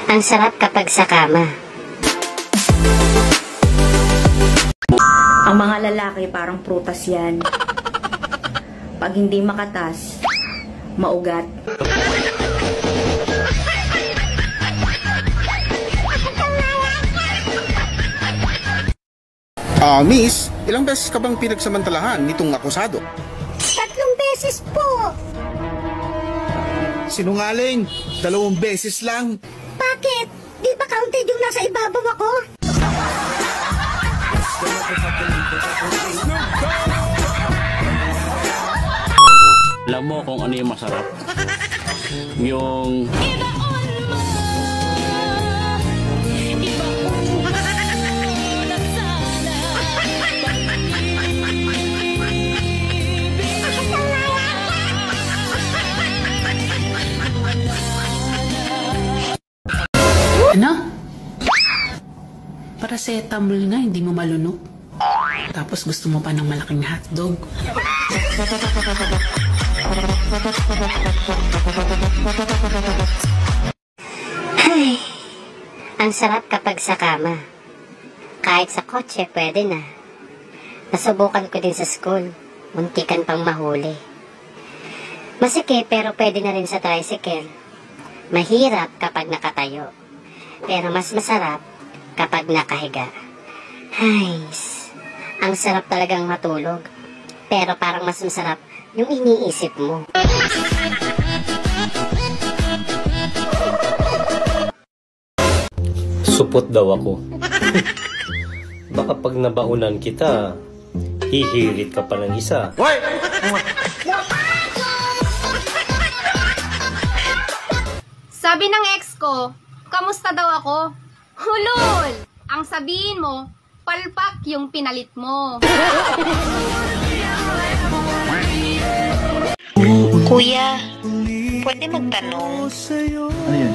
Ang sarap kapag sa kama. Ang mga lalaki parang prutas yan. Pag hindi makatas, maugat. Miss, ilang beses ka bang pinagsamantalahan nitong akusado? 3 beses po. Sinungaling, 2 beses lang. Bakit? Di ba counted yung nasa ibabaw ako? Alam mo kung ano yung masarap? Yung... Ano? Paracetamol nga, hindi mo malunok. Tapos gusto mo pa ng malaking hotdog. Ay, ang sarap kapag sa kama. Kahit sa kotse, pwede na. Nasubukan ko din sa school. Muntikan pang mahuli. Masikip pero pwede na rin sa tricycle. Mahirap kapag nakatayo. Pero mas masarap kapag nakahiga. Ay, ang sarap talagang matulog. Pero parang mas masarap yung iniisip mo. Supot daw ako. Baka pag nabaunan kita, hihirit ka pa ng isa. Sabi ng ex ko, kamusta daw ako? Hulul! Ang sabihin mo, palpak yung pinalit mo. Kuya, pwede magtanong? Ano yun?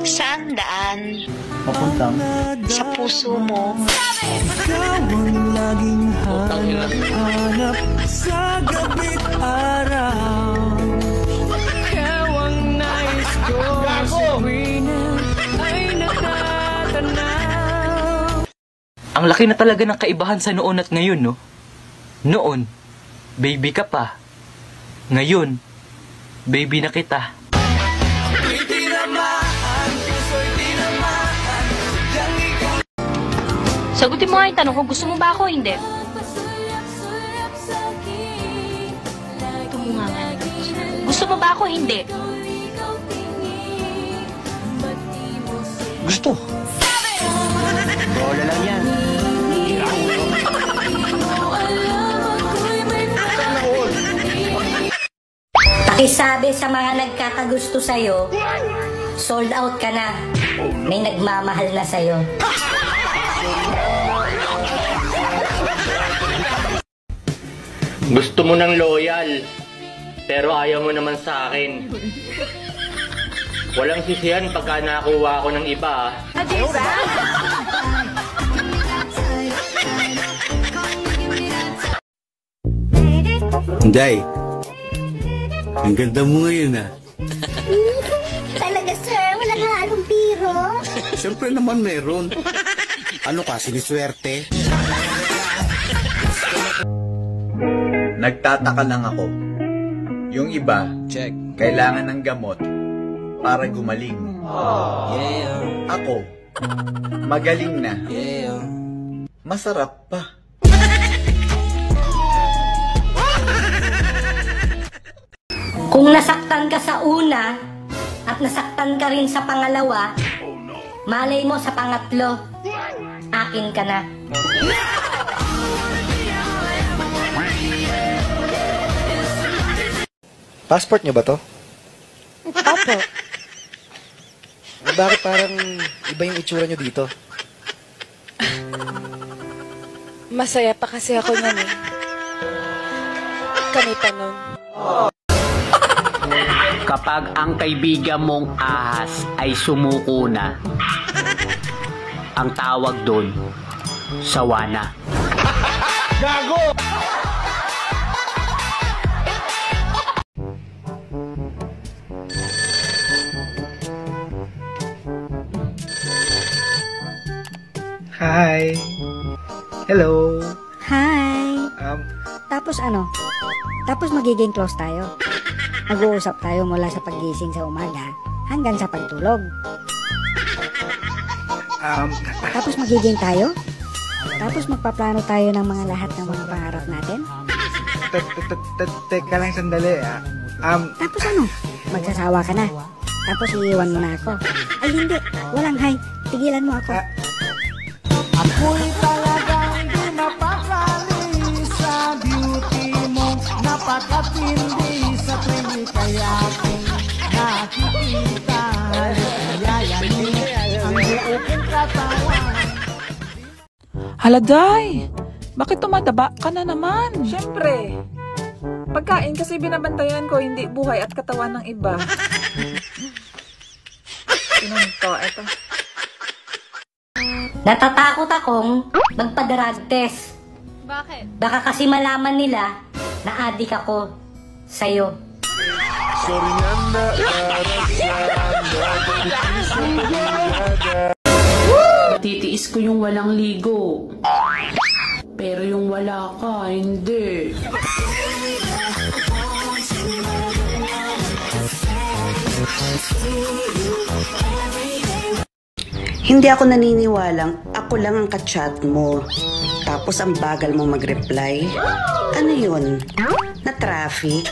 Saan daan? Papuntang? Sa puso mo? Sa gabit araw. Kawang nais ko ay natatanaw. Ang laki na talaga ng kaibahan sa noon at ngayon, no? Noon, baby ka pa. Ngayon, baby na kita. Sagutin mo nga yung tanong kung gusto mo ba ako o hindi. Ito mo nga nga. Gusto mo ba ako o hindi? Gusto. Bola lang yan. Pakisabi sa mga nagkakagusto sa'yo, sold out ka na. May nagmamahal na sa'yo. Gusto mo ng loyal, pero ayaw mo naman sa akin. Walang sisihan pagka nakuha ko ng iba. Day, ang ganda mo ngayon Talaga sir, walang halong biro. Siyempre naman meron. Ano ka, siniswerte? Nagtataka lang ako. Yung iba, kailangan ng gamot para gumaling. Ako, magaling na. Masarap pa. Kung nasaktan ka sa una at nasaktan ka rin sa pangalawa, malay mo sa pangatlo, akin ka na. Passport nyo ba to? Opo. Bakit parang iba yung itsura nyo dito? Masaya pa kasi ako nun eh. Kami pa nun. Kapag ang kaibigan mong ahas ay sumuko na, ang tawag doon, sawana. Gago! Hi. Hello. Hi. Tapos ano? Tapos magiging close tayo. Mag-uusap tayo mula sa paggising sa umaga hanggang sa pagtulog. Tapos magiging tayo? Tapos magpaplano tayo ng mga lahat ng mga pangarap natin? Teka lang sandali. Tapos ano? Magsasawa ka na. Tapos iiwan mo na ako. Ay hindi, walang hi. Tigilan mo ako. Ako'y talagang di mapakali sa beauty mo. Napakatindi sa tuwing kaya kong nakikita. Yayanin ang buong katawan. Haladay! Bakit tumataba ka na naman? Siyempre. Pagkain kasi binabantayan ko, hindi buhay at katawan ng iba. Ito. Natatakot akong magpa-drug test. Bakit? Baka kasi malaman nila na adik ako sa'yo. Titiis ko yung walang ligo. Pero yung wala ka, hindi. Hindi ako naniniwalang ako lang ang ka-chat mo. Tapos ang bagal mo mag-reply. Ano yun? Na traffic?